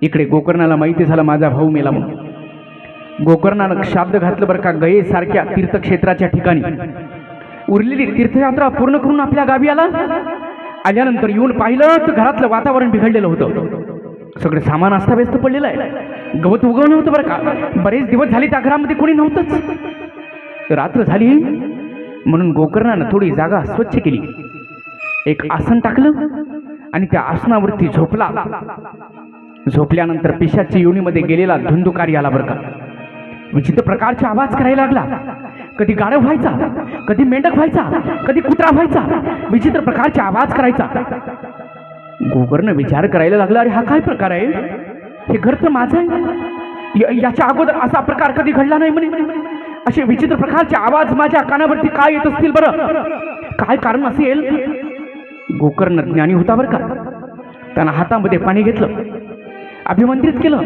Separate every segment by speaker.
Speaker 1: इकडे गोकर्णाला माहिती झालं माझा भाऊ मेला म्हणून. गोकर्णानं शाब्द घातलं बरं का, गये सारख्या तीर्थक्षेत्राच्या ठिकाणी. उरलेली तीर्थयात्रा पूर्ण करून आपल्या गावी आल्यानंतर येऊन पाहिलं तर घरातलं वातावरण बिघडलेलं होतं. सगळं सामान अस्ताव्यस्त पडलेलं आहे. गवत उगवलं होतं बरं का. बरेच दिवस झाले त्या घरामध्ये कोणी नव्हतंच. रात्र झाली म्हणून गोकर्णानं थोडी जागा स्वच्छ केली. एक आसन टाकलं आणि त्या आसनावरती झोपला. झोपल्यानंतर पिशाची योनीमध्ये गेलेला धुंदुकारी आला बरं का. विचित्र प्रकारचे आवाज करायला लागला. कधी गाढव व्हायचा, कधी मेंढक व्हायचा, कधी कुत्रा व्हायचा. विचित्र प्रकारचे आवाज करायचा. गोकर्ण विचार करायला लागला, अरे हा काय प्रकार आहे? हे घर तर माझं आहे. याच्या अगोदर असा प्रकार कधी घडला नाही म्हणे. असे विचित्र प्रकारचे आवाज माझ्या कानावरती काय येत असतील बरं? काय कारण असेल? गोकर्ण ज्ञानी होता बरं का. त्यानं हातामध्ये पाणी घेतलं, अभिमंत्रित केलं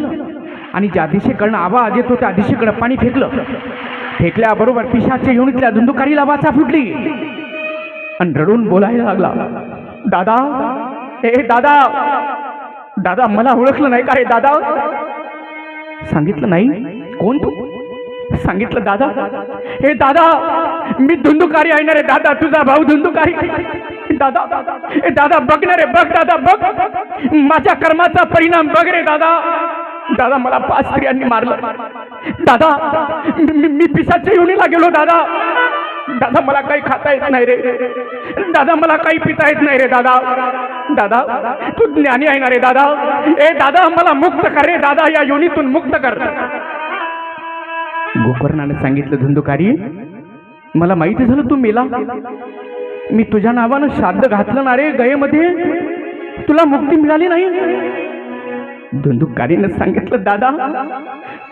Speaker 1: आणि ज्या दिशेकडनं आवाज येतो त्या दिशेकडे पाणी फेकलं. फेकल्याबरोबर पिशाच्या योनीतल्या धुंदुकारीला वाचा फुटली आणि रडून बोलायला लागला, दादा, हे दादा, दादा मला ओळखलं नाही का रे दादा? सांगितलं नाही. कोण तू? सांगितलं दादा, हे दादा मी धुंदुकारी आहे ना रे दादा, तुझा भाऊ धुंदुकारी. दादा, हे दादा बघ ना रे, बघ दादा, बघ माझ्या कर्माचा परिणाम बघ रे दादा. दादा मला 5 स्त्रियांनी मारलं दादा. मी पिशाच्या योनीला गेलो दादा. दादा मला काही खाता येत नाही रे दादा, मला काही पिता येत नाही रे दादा. दादा तू ज्ञानी आहे ना रे दादा. ए दादा मला मुक्त कर रे दादा, या योनीतून मुक्त कर. गोकर्णाने सांगितलं, धुंदुकारी मला माहिती झालं तू मेला. मी तुझ्या नावानं श्राद्ध घातलं ना रे गयेमध्ये, तुला मुक्ती मिळाली नाही. धुंदुकारीनं सांगितलं, दादा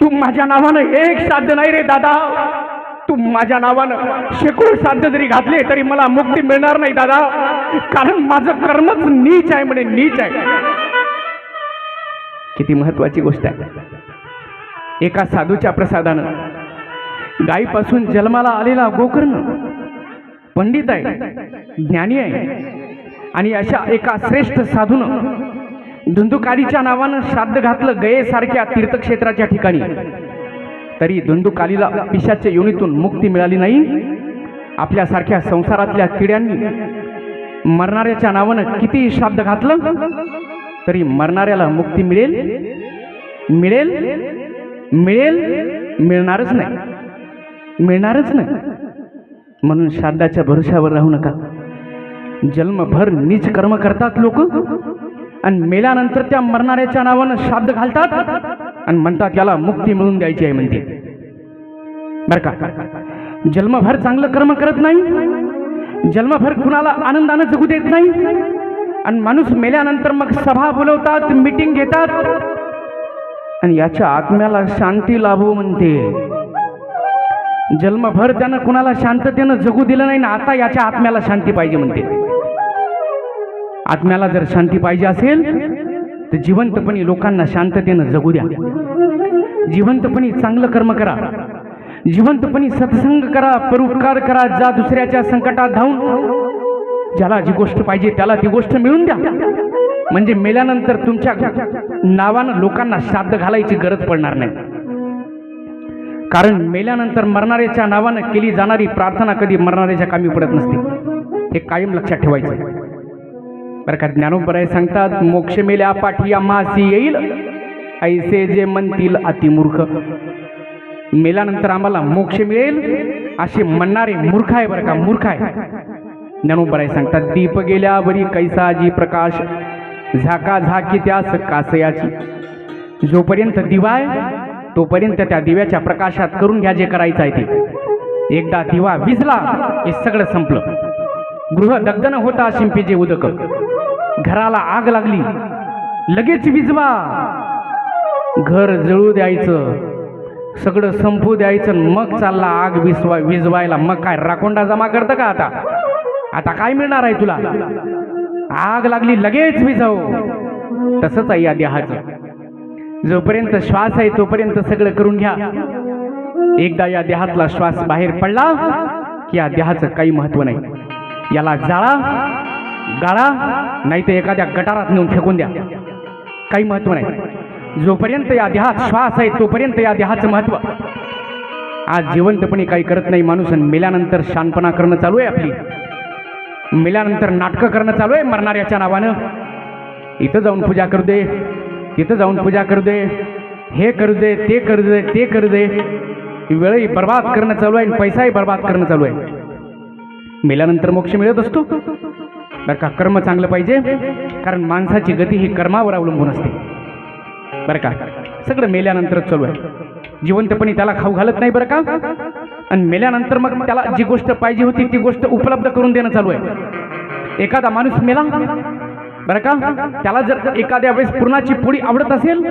Speaker 1: तू माझ्या नावानं एक श्राद्ध नाही रे दादा, तू माझ्या नावानं शेकडो श्राद्ध जरी घातले तरी मला मुक्ती मिळणार नाही दादा, कारण माझं कर्मच नीच आहे म्हणे, नीच आहे. किती महत्वाची गोष्ट आहे. एका साधूच्या प्रसादानं गायीपासून जन्माला आलेला गोकर्ण पंडित आहे, ज्ञानी आहे आणि अशा एका श्रेष्ठ साधूनं धुंदुकारीच्या नावानं श्राद्ध घातलं गयेसारख्या तीर्थक्षेत्राच्या ठिकाणी. तरी धुंदुकारीला पिशाच्या योनीतून मुक्ती मिळाली नाही. आपल्यासारख्या संसारातल्या किड्यांनी मरणाऱ्याच्या नावानं किती श्राद्ध घातलं तरी मरणाऱ्याला मुक्ती मिळेल मिळेल मिळेल मिळणारच नाही, मिळणारच नाही. म्हणून श्राद्धाच्या भरोशावर राहू नका. जन्मभर नीच कर्म करतात लोक आणि मेल्यानंतर त्या मरणाऱ्याच्या नावानं श्राद्ध घालतात आणि म्हणतात याला मुक्ती मिळून द्यायची आहे म्हणते. बर का, जन्मभर चांगलं कर्म करत नाही, जन्मभर कुणाला आनंदानं जगू देत नाही आणि माणूस मेल्यानंतर मग सभा बोलवतात, मीटिंग घेतात आणि याच्या आत्म्याला शांती लाभो म्हणते. जन्मभर त्यानं कुणाला शांततेनं जगू दिलं नाही ना, आता याच्या आत्म्याला शांती पाहिजे म्हणते. आत्म्याला जर शांती पाहिजे असेल तर जिवंतपणी लोकांना शांततेनं जगू द्या, जिवंतपणी चांगलं कर्म करा, जिवंतपणी सत्संग करा, परोपकार करा, जा दुसऱ्याच्या संकटात धावून ज्याला जी गोष्ट पाहिजे त्याला ती गोष्ट मिळून द्या. म्हणजे मेल्यानंतर तुमच्या नावानं लोकांना श्राद्ध घालायची गरज पडणार नाही. कारण मेल्यानंतर मरणाऱ्याच्या नावानं केली जाणारी प्रार्थना कधी मरणाऱ्याच्या कामी पडत नसते. हे कायम लक्षात ठेवायचं. बरं का, ज्ञानोबराय सांगतात, मोक्ष मेल्या पाठी आम्हासी येईल ऐसे जे म्हणतील अतिमूर्ख. मेल्यानंतर आम्हाला मोक्ष मिळेल असे म्हणणारे मूर्ख आहे बरं का, मूर्ख आहे. ज्ञानोबराय सांगतात, दीप गेल्यावरी कैसाजी प्रकाश झाका झाकी त्यास कासयाची. जोपर्यंत दिवा आहे तोपर्यंत त्या दिव्याच्या प्रकाशात करून घ्या जे करायचं आहे ते. एकदा दिवा विझला हे सगळं संपलं. गृह दग्धन होता शिंपीचे उदक. घराला आग लागली लगेच विझवा, घर जळू द्यायचं, सगळं संपू द्यायचं, मग चालला आग विझवायला. मग काय राकोंडा जमा करतं का? आता काय मिळणार आहे तुला? आग लागली लगेच विझव. तसंच आहे या देहाचं. जोपर्यंत श्वास आहे तोपर्यंत सगळं करून घ्या. एकदा या देहातला श्वास बाहेर पडला की या देहाचं काही महत्व नाही. याला जाळा, गाळा, नाही तर एखाद्या गटारात नेऊन फेकून द्या, काही महत्व नाही. जोपर्यंत या देहात श्वास आहे तोपर्यंत या देहाचं महत्व. आज जिवंतपणी काही करत नाही माणूस, आणि मेल्यानंतर शानपणा करणं चालू आहे आपली. मेल्यानंतर नाटकं करणं चालू आहे मरणाऱ्याच्या नावानं. इथं जाऊन पूजा करू दे, तिथं जाऊन पूजा करू दे, हे करू दे, ते करू दे, ते करू दे. वेळही बर्बाद करणं चालू आहे आणि पैसाही बर्बाद करणं चालू आहे. मेल्यानंतर मोक्ष मिळत असतो बरं का. कर्म चांगलं पाहिजे, कारण माणसाची गती ही कर्मावर अवलंबून असते बरं का. सगळं मेल्यानंतरच चालू आहे. जिवंतपणी त्याला खाऊ घालत नाही बरं का, आणि मेल्यानंतर मग त्याला जी गोष्ट पाहिजे होती ती गोष्ट उपलब्ध करून देणं चालू आहे. एखादा माणूस मेला बरं का, त्याला जर एखाद्या वेळेस पुरणाची पोळी आवडत असेल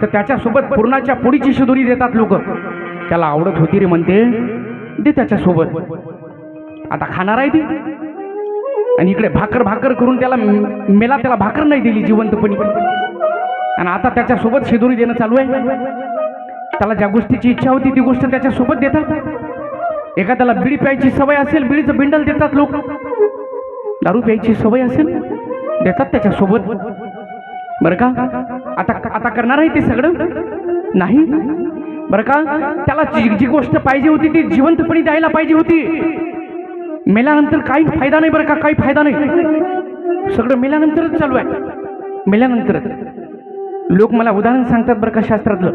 Speaker 1: तर त्याच्यासोबत पुरणाच्या पोळीची शिदोरी देतात लोक. त्याला आवडत होती रे म्हणते, दे त्याच्यासोबत. आता खाणार आहे ती, आणि इकडे भाकर भाकर करून त्याला मेला, त्याला भाकर नाही दिली जिवंतपणी, आणि आता त्याच्यासोबत शिदोरी देणं चालू आहे. त्याला ज्या गोष्टीची इच्छा होती ती गोष्ट त्याच्यासोबत देतात. एखाद्याला बिडी प्यायची सवय असेल, बिडीचं बिंडल देतात लोक. दारू प्यायची सवय असेल, देतात त्याच्यासोबत बरं का. आता करणार आहे ते सगळं नाही बरं का. त्याला जी गोष्ट पाहिजे होती ती जिवंतपणी द्यायला पाहिजे होती. मेल्यानंतर काही फायदा नाही बरं का, काही फायदा नाही. सगळं मेल्यानंतरच चालू आहे, मेल्यानंतरच. लोक मला उदाहरण सांगतात बरं का शास्त्रातलं.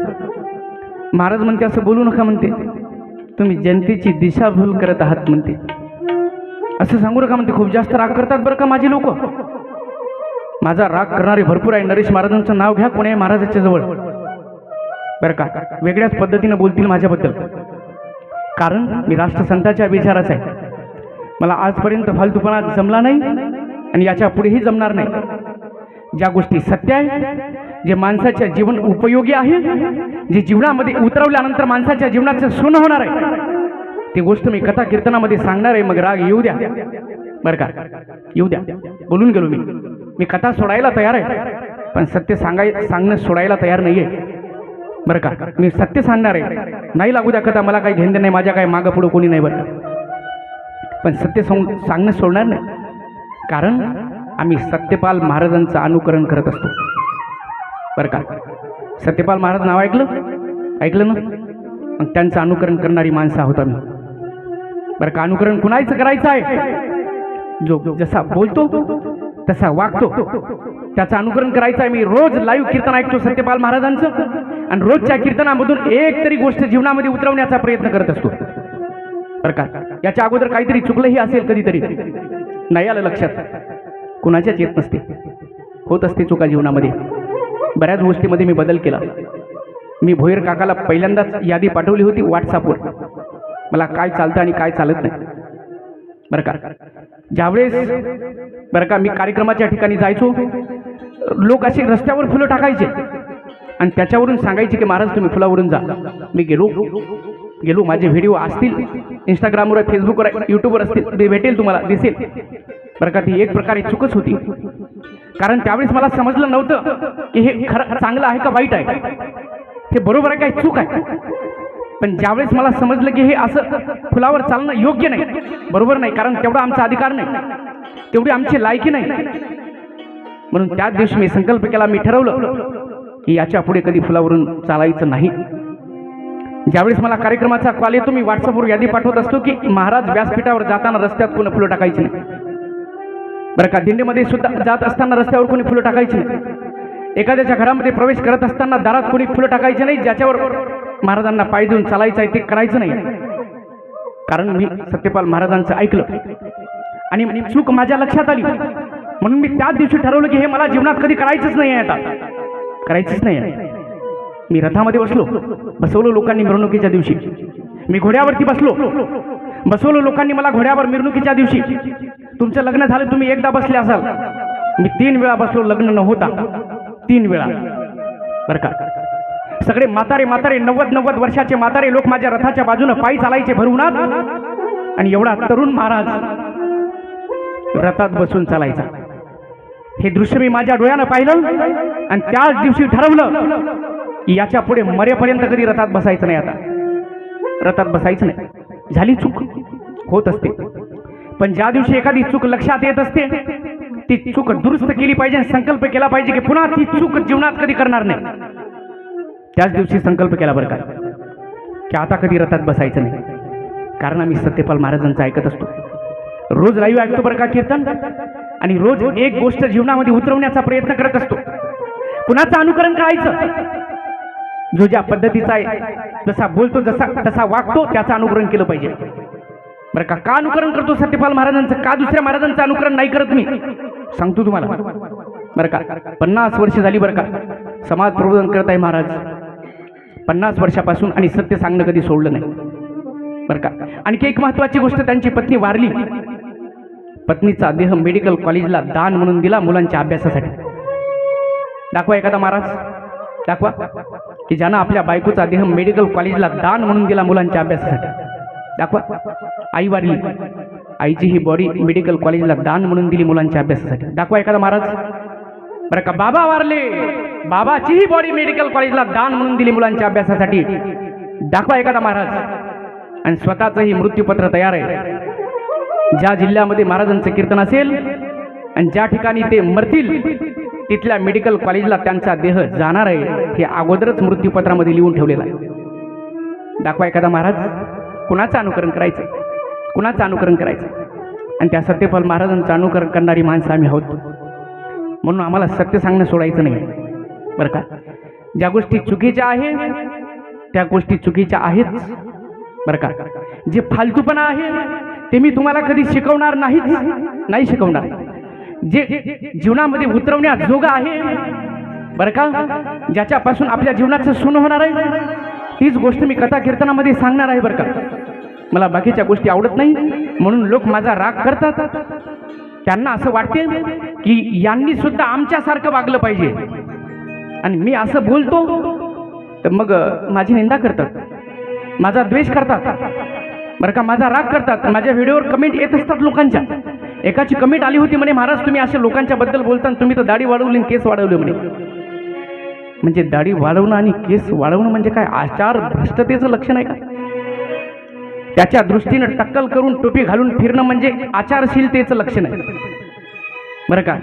Speaker 1: महाराज म्हणते असं बोलू नका म्हणते, तुम्ही जनतेची दिशाभूल करत आहात म्हणते. असं सांगू नका म्हणते. खूप जास्त राग करतात बरं का माझे लोक. माझा राग करणारे भरपूर आहे. नरेश महाराजांचं नाव घ्या कोणी महाराजाच्या जवळ बरं का, वेगळ्याच पद्धतीनं बोलतील माझ्याबद्दल, कारण मी राष्ट्रसंताच्या विचाराचा आहे. मला आजपर्यंत फालतूपणा जमला नाही आणि याच्या पुढेही जमणार नाही. ज्या गोष्टी सत्य आहे, जे माणसाच्या जीवन उपयोगी आहे, जे जीवनामध्ये उतरवल्यानंतर माणसाच्या जीवनाचं सोनं होणार आहे, ती गोष्ट मी कथा कीर्तनामध्ये सांगणार आहे. मग राग येऊ द्या बरं का, येऊ द्या. बोलून गेलो मी कथा सोडायला तयार आहे, पण सत्य सांगणं सोडायला तयार नाही आहे बरं का. मी सत्य सांगणार आहे, नाही लागू द्या कथा, मला काही घेणं नाही, माझ्या काही मागं पुढं कोणी नाही बरं, पण सत्य सांगणं सोडणार नाही. कारण आम्ही सत्यपाल महाराजांचं अनुकरण करत असतो बरं का. सत्यपाल महाराज नाव ऐकलं ना, मग त्यांचं अनुकरण करणारी माणसं आहोत आम्ही बरं का. अनुकरण कुणाचं करायचं आहे? जो जसा बोलतो तसा वागतो त्याचं अनुकरण करायचं आहे. मी रोज लाईव्ह कीर्तन ऐकतो सत्यपाल महाराजांचं, आणि रोजच्या कीर्तनामधून एक तरी गोष्ट जीवनामध्ये उतरवण्याचा प्रयत्न करत असतो बरं का. याच्या अगोदर काहीतरी चुकलंही असेल कधीतरी, नाही आलं लक्षात, कुणाच्याच येत नसते, होत असते चुका जीवनामध्ये. बऱ्याच गोष्टीमध्ये मी बदल केला. मी भोयर काकाला पहिल्यांदाच यादी पाठवली होती व्हॉट्सअपवर, मला काय चालतं आणि काय चालत नाही बरं का. ज्यावेळेस बरं का मी कार्यक्रमाच्या ठिकाणी जायचो, लोक असे रस्त्यावर फुलं टाकायचे आणि त्याच्यावरून सांगायचे की महाराज तुम्ही फुलावरून जा. मी गेलो, माझे व्हिडिओ असतील इंस्टाग्रामवर, फेसबुकवर, यूट्यूबवर असतील, भेटेल तुम्हाला, दिसेल बरं का. ती एक प्रकारे चूकच होती, कारण त्यावेळेस मला समजलं नव्हतं की हे खरं चांगलं आहे का वाईट आहे, हे बरोबर आहे काय चूक आहे. पण ज्यावेळेस मला समजलं की हे असं फुलावर चालणं योग्य नाही, बरोबर नाही, कारण तेवढा आमचा अधिकार नाही, तेवढी आमची लायकी नाही, म्हणून त्याच दिवशी मी संकल्प केला, मी ठरवलं की याच्या पुढे कधी फुलावरून चालायचं नाही. ज्यावेळेस मला कार्यक्रमाचा कॉल येतो, मी व्हॉट्सअपवर यादी पाठवत असतो की महाराज व्यासपीठावर जाताना रस्त्यात कोणी फुलं टाकायची नाही बरं का. दिंडीमध्ये सुद्धा जात असताना रस्त्यावर कोणी फुलं टाकायची नाही. एखाद्याच्या घरामध्ये प्रवेश करत असताना दारात कोणी फुलं टाकायचे नाही. ज्याच्यावर महाराजांना पाय देऊन चालायचं आहे ते करायचं नाही, कारण मी सत्यपाल महाराजांचं ऐकलं आणि चूक माझ्या लक्षात आली. म्हणून मी त्याच दिवशी ठरवलं की हे मला जीवनात कधी करायचंच नाही आहे, आता करायचंच नाही आहे. मी रथामध्ये बसवलो लोकांनी मिरवणुकीच्या दिवशी. मी घोड्यावरती बसवलो लोकांनी मला घोड्यावर मिरवणुकीच्या दिवशी. तुमचं लग्न झालं, तुम्ही एकदा बसले असाल, मी 3 वेळा बसलो, लग्न न होता 3 वेळा बरं का. सगळे म्हातारे 90 वर्षाचे म्हातारे लोक माझ्या रथाच्या बाजूने पायी चालायचे भरवूनात, आणि एवढा तरुण महाराज रथात बसून चालायचा. हे दृश्य मी माझ्या डोळ्यानं पाहिलं आणि त्याच दिवशी ठरवलं की याच्या पुढे मरेपर्यंत कधी रथात बसायचं नाही, आता रथात बसायचं नाही. झाली चूक, होत असते, पण ज्या दिवशी एखादी चूक लक्षात येत असते ती चूक दुरुस्त केली पाहिजे, संकल्प केला पाहिजे की पुन्हा ती चूक जीवनात कधी करणार नाही. त्याच दिवशी संकल्प केला बरं का की आता कधी रथात बसायचं नाही, कारण आम्ही सत्यपाल महाराजांचं ऐकत असतो. रोज लाईव्ह ऐकतो बरं का कीर्तन, आणि रोज एक गोष्ट जीवनामध्ये उतरवण्याचा प्रयत्न करत असतो. कुणाचं अनुकरण करायचं? जो ज्या पद्धतीचा आहे, जसा बोलतो, तसा वागतो, त्याचं अनुकरण केलं पाहिजे बरं का. का अनुकरण करतो सत्यपाल महाराजांचं? का दुसऱ्या महाराजांचं अनुकरण नाही करत? मी सांगतो तुम्हाला बरं का. 50 वर्ष झाली बरं का समाज प्रबोधन करत आहे महाराज, 50 वर्षापासून, आणि सत्य सांगणं कधी सोडलं नाही बरं का. आणखी एक महत्वाची गोष्ट, त्यांची पत्नी वारली. पत्नीचा देह मेडिकल कॉलेजला दान म्हणून दिला मुलांच्या अभ्यासासाठी. दाखवा एखादा महाराज, दाखवा की ज्यानं आपल्या बायकोचा देह मेडिकल कॉलेजला दान म्हणून दिला मुलांच्या अभ्यासासाठी. दाखवा. आई वारली, आईची ही बॉडी मेडिकल कॉलेजला दान म्हणून दिली मुलांच्या अभ्यासासाठी. दाखवा एखादा महाराज बरं का. बाबा वारले, बाबाची ही बॉडी मेडिकल कॉलेजला दान म्हणून दिली मुलांच्या अभ्यासासाठी. दाखवा एखादा महाराज. आणि स्वतःचं ही मृत्यूपत्र तयार आहे. ज्या जिल्ह्यामध्ये महाराजांचं कीर्तन असेल आणि ज्या ठिकाणी ते मरतील तिथल्या मेडिकल कॉलेजला त्यांचा देह जाणार आहे, हे अगोदरच मृत्यूपत्रामध्ये लिहून ठेवलेलं आहे. दाखवा एखादा महाराज. कुणाचं अनुकरण करायचं? कुणाचं अनुकरण करायचं? आणि त्या सत्यपाल महाराजांचं अनुकरण करणारी माणसं आम्ही आहोत. म्हणून आम्हाला सत्य सांगणं सोडायचं नाही बरं का. ज्या गोष्टी चुकीच्या आहेत त्या गोष्टी चुकीच्या आहेच बरं का. जे फालतूपणा आहे ते मी तुम्हाला कधी शिकवणार नाही शिकवणार. जे जीवनामध्ये उतरवण्याजोगं आहे बरं का, ज्याच्यापासून आपल्या जीवनाचं सोनं होणार आहे, तीच गोष्ट मी कथा कीर्तनामध्ये सांगणार आहे बरं का. मला बाकीच्या गोष्टी आवडत नाही, म्हणून लोक माझा राग करतात. त्यांना असं वाटते की यांनी सुद्धा आमच्यासारखं वागलं पाहिजे, आणि मी असं बोलतो तर मग माझी निंदा करतात, माझा द्वेष करतात बरं का, माझा राग करतात. माझ्या व्हिडिओवर कमेंट येत असतात लोकांच्या. एकाची कमेंट आली होती, म्हणे महाराज तुम्ही असे लोकांच्या बद्दल बोलता, तुम्ही तर दाढी वाढवली केस वाढवले म्हणे. म्हणजे दाढी वाढवणं आणि केस वाढवणं म्हणजे काय आचार भ्रष्टतेचं लक्षण आहे का? त्याच्या दृष्टीनं टक्कल करून टोपी घालून फिरणं म्हणजे आचारशीलतेचं लक्षण आहे बरं का.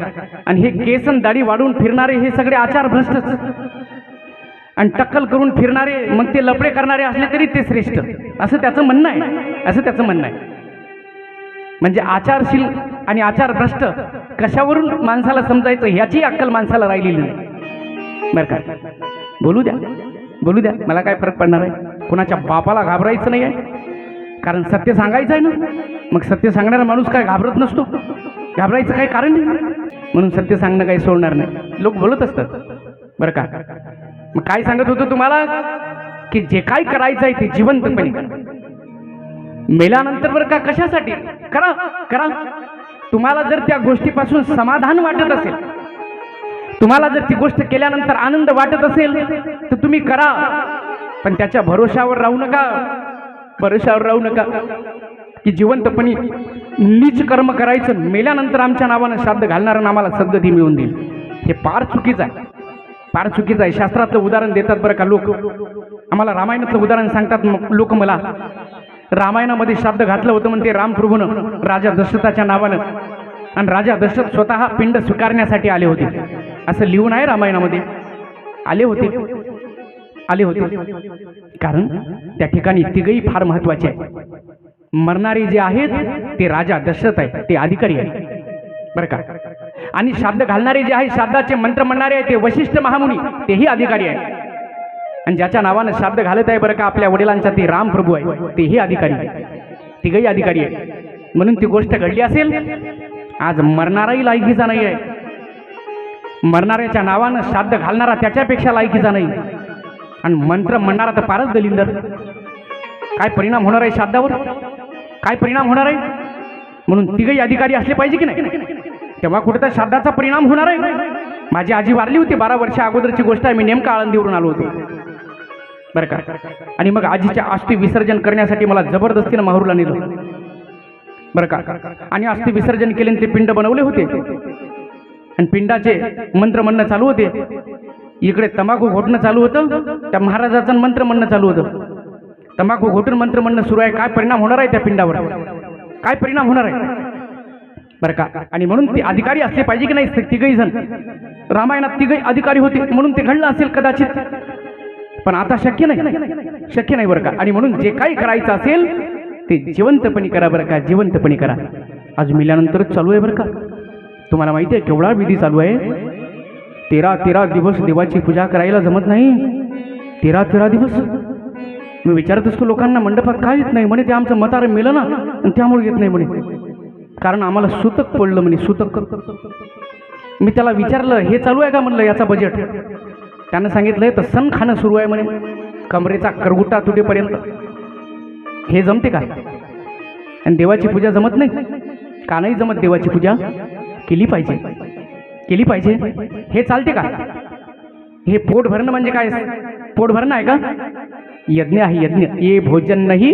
Speaker 1: आणि हे केस आणि दाढी वाढवून फिरणारे हे सगळे आचार भ्रष्टच. आणि टक्कल करून फिरणारे मग ते लफडे करणारे असले तरी ते श्रेष्ठ, असं त्याचं म्हणणं आहे. म्हणजे आचारशील आणि आचार भ्रष्ट कशावरून माणसाला समजायचं ह्याची अक्कल माणसाला राहिलेली नाही बरं का. बोलू द्या, मला काय फरक पडणार आहे? कोणाच्या बापाला घाबरायचं नाही आहे, कारण सत्य सांगायचं आहे ना. मग सत्य सांगणारा माणूस काय घाबरत नसतो? घाबरायचं काही कारण नाही. म्हणून सत्य सांगणं काही सोडणार नाही. लोक बोलत असतात बरं का. मग काय सांगत होतो तुम्हाला की जे काय करायचं आहे ते जिवंतपणे करा. मेल्यानंतर बरं का कशासाठी करा. तुम्हाला जर त्या गोष्टीपासून समाधान वाटत असेल, तुम्हाला जर ती गोष्ट केल्यानंतर आनंद वाटत असेल तर तुम्ही करा, पण त्याच्या भरोशावर राहू नका की जिवंतपणी नीच कर्म करायचं, मेल्यानंतर आमच्या नावानं श्राद्ध घालणारं आम्हाला सद्गती मिळवून देईल. हे फार चुकीचं आहे. शास्त्रातलं उदाहरण देतात बरं का लोक. आम्हाला रामायणातलं उदाहरण सांगतात लोक. मला रामायणामध्ये श्राद्ध घातलं होतं म्हणते रामप्रभूनं राजा दशरथाच्या नावानं, आणि राजा दशरथ स्वतः पिंड स्वीकारण्यासाठी आले होते, असं लिहून आहे रामायणामध्ये. आले होते कारण त्या ठिकाणी तिघही फार महत्वाचे आहे. मरणारे जे आहेत ते राजा दशरथ आहे, ते अधिकारी आहे बरं का. आणि श्राद्ध घालणारे जे आहे, श्राद्धाचे मंत्र म्हणणारे आहे ते वशिष्ठ महामुनी, तेही अधिकारी आहे. आणि ज्याच्या नावानं श्राद्ध घालत आहे बरं का आपल्या वडिलांचा, ते रामप्रभू आहे, तेही अधिकारी आहे. तिघही अधिकारी आहे. म्हणून ती गोष्ट घडली असेल. आज मरणाराही लायकीचा नाही आहे, मरणाऱ्याच्या नावानं श्राद्ध घालणारा त्याच्यापेक्षा लायकीचा नाही, आणि मंत्र म्हणणारा तर फारच दलिंदर. काय परिणाम होणार आहे श्राद्धावर? काय परिणाम होणार आहे? म्हणून तिघही अधिकारी असले पाहिजे की नाही? तेव्हा कुठेतरी श्राद्धाचा परिणाम होणार आहे. माझी आजी वारली होती 12 वर्षा अगोदरची गोष्ट आहे. मी नेमका आळंदीवरून आलो होतो बरं का. आणि मग आजीच्या अस्थि विसर्जन करण्यासाठी मला जबरदस्तीनं माहूरला नेलं बरं का. आणि अस्थि विसर्जन केले, ते पिंड बनवले होते आणि पिंडाचे मंत्र म्हणणं चालू होते. इकडे तंबाखू घोटणं चालू होतं, त्या महाराजाचं मंत्र म्हणणं चालू होतं. तंबाखू घोटून मंत्र म्हणणं सुरू आहे. काय परिणाम होणार आहे त्या पिंडावर? काय परिणाम होणार आहे बरं का. आणि म्हणून ते अधिकारी असले पाहिजे की नाही? तिघही जण रामायणात तिघही अधिकारी होते, म्हणून ते घडलं असेल कदाचित. पण आता शक्य नाही बरं का. आणि म्हणून जे काही करायचं असेल ते जिवंतपणी करा बरं का, जिवंतपणी करा. आज मेल्यानंतरच चालू आहे बरं का. तुम्हाला माहिती आहे केवढा विधी चालू आहे. 13 दिवस देवाची पूजा करायला जमत नाही. 13 दिवस. मी विचारत असतो लोकांना, मंडपात काय येत नाही म्हणे. ते आमचं म्हातारं मेलं ना आणि त्यामुळे येत नाही म्हणे. कारण आम्हाला सूतक पडलं म्हणे, सूतक. मी त्याला विचारलं हे चालू आहे का म्हणलं याचा बजेट. त्यानं सांगितलंय तर सण खाणं सुरू आहे म्हणे, कमरेचा करगुटा तुटेपर्यंत. हे जमते का? आणि देवाची पूजा जमत नाही का? नाही जमत. देवाची पूजा केली पाहिजे. हे चालते का? हे पोट भरणं म्हणजे काय? पोट भरणं आहे का? यज्ञ आहे यज्ञ. ये भोजन नाही,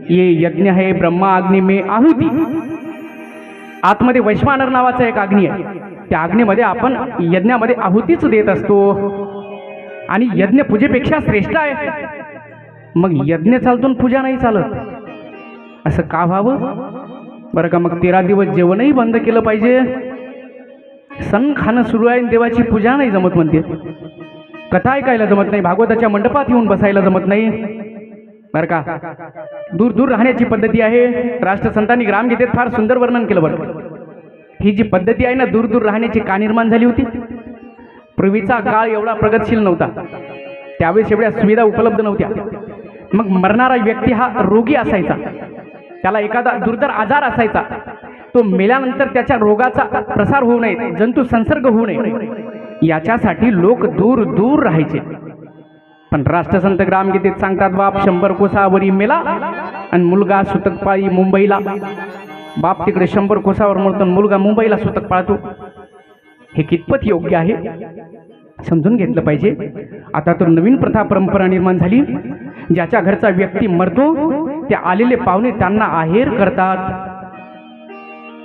Speaker 1: ये यज्ञ है ब्रह्मा अग्नि में आहुती. आतमध्ये वैश्वानर नावाचा एक अग्नी आहे. त्या अग्नीमध्ये आपण यज्ञामध्ये आहुतीच देत असतो. आणि यज्ञ पूजेपेक्षा श्रेष्ठ आहे. मग यज्ञ चालतो पूजा नाही चालत, असं का व्हावं बरं का. मग 13 दिवस जेवणही बंद केलं पाहिजे. सण खाणं सुरू आहे, देवाची पूजा नाही जमत म्हणते. कथा ऐकायला जमत नाही, भागवताच्या मंडपात येऊन बसायला जमत नाही बरं का. दूर राहण्याची पद्धती आहे. राष्ट्रसंतांनी ग्रामगीतेत फार सुंदर वर्णन केलं बरं. ही जी पद्धती आहे ना, दूर राहण्याची का निर्माण झाली होती. पूर्वीचा काळ एवढा प्रगतशील नव्हता, त्यावेळेस एवढ्या सुविधा उपलब्ध नव्हत्या. मग मरणारा व्यक्ती हा रोगी असायचा, त्याला एखादा दुर्धर आजार असायचा. तो मेल्यानंतर त्याच्या रोगाचा प्रसार होऊ नये, जंतू संसर्ग होऊ नये, याच्यासाठी लोक दूर राहायचे. पण राष्ट्रसंत ग्रामगीतेत सांगतात, बाप 100 कोसावरी मेला आणि मुलगा सुतकपाळी मुंबईला. बाप तिकडे 100 कोसावर मरतो, मुलगा मुंबईला सुतक पाळतो. हे कितपत योग्य आहे समजून घेतलं पाहिजे. आता तर नवीन प्रथा परंपरा निर्माण झाली. ज्याच्या घरचा व्यक्ती मरतो ते आलेले पाहुणे त्यांना आहेर करतात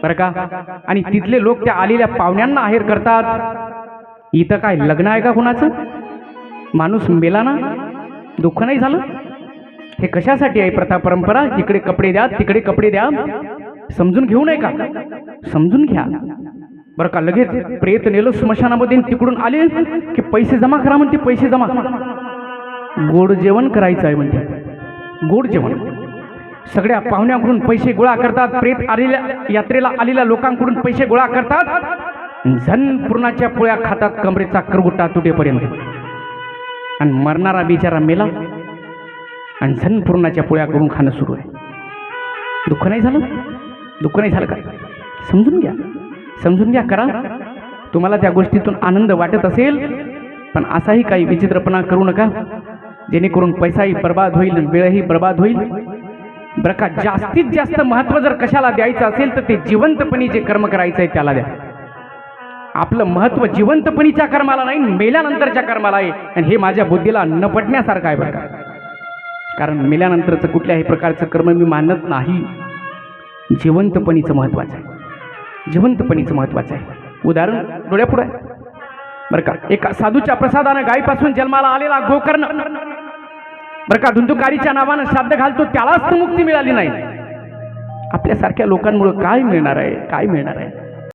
Speaker 1: बरं का. आणि तिथले लोक त्या आलेल्या पाहुण्यांना आहेर करतात. इथं काय लग्न आहे का कुणाचं? माणूस मेला ना, दुःख नाही झालं. हे कशासाठी आहे प्रथा परंपरा? इकडे कपडे द्या, तिकडे कपडे द्या. समजून घेऊ नये का? समजून घ्या बरं का. लगेच प्रेत नेलं स्मशानामध्ये, तिकडून आले की पैसे जमा करा म्हणते. पैसे जमा, गोड जेवण करायचं आहे म्हणते. गोड जेवण. सगळ्या पाहुण्यांकडून पैसे गोळा करतात. प्रेत आलेल्या यात्रेला आलेल्या लोकांकडून पैसे गोळा करतात. झन पुरणाच्या पोळ्या खातात, कमरेचा करगुटा तुटेपर्यंत. आणि मरणारा बिचारा मेला आणि झन पुरणाच्या पोळ्या करून खाणं सुरू आहे. दुःख नाही झालं? दुःख नाही झालं का? समजून घ्या करा. तुम्हाला त्या गोष्टीतून आनंद वाटत असेल, पण असाही काही विचित्रपणा करू नका जेणेकरून पैसाही बर्बाद होईल, वेळही बर्बाद होईल बरं का. जास्तीत जास्त महत्त्व जर कशाला द्यायचं असेल तर ते जिवंतपणी जे कर्म करायचं आहे त्याला द्या. आपलं महत्त्व जिवंतपणीच्या कर्माला नाही, मेल्यानंतरच्या कर्माला आहे. आणि हे माझ्या बुद्धीला न पटण्यासारखं आहे बरं का. कारण मेल्यानंतरचं कुठल्याही प्रकारचं कर्म मी मानत नाही. जिवंतपणीचं महत्त्वाचं आहे, जिवंतपणीचं महत्त्वाचं आहे. उदाहरण डोळ्यापुढे बरं का. एका साधूच्या प्रसादानं गायीपासून जन्माला आलेला गोकर्ण बरं का, धुंदुकारीच्या नावानं शब्द घालतो, त्यालाच तर मुक्ती मिळाली नाही. आपल्यासारख्या लोकांमुळे काय मिळणार आहे?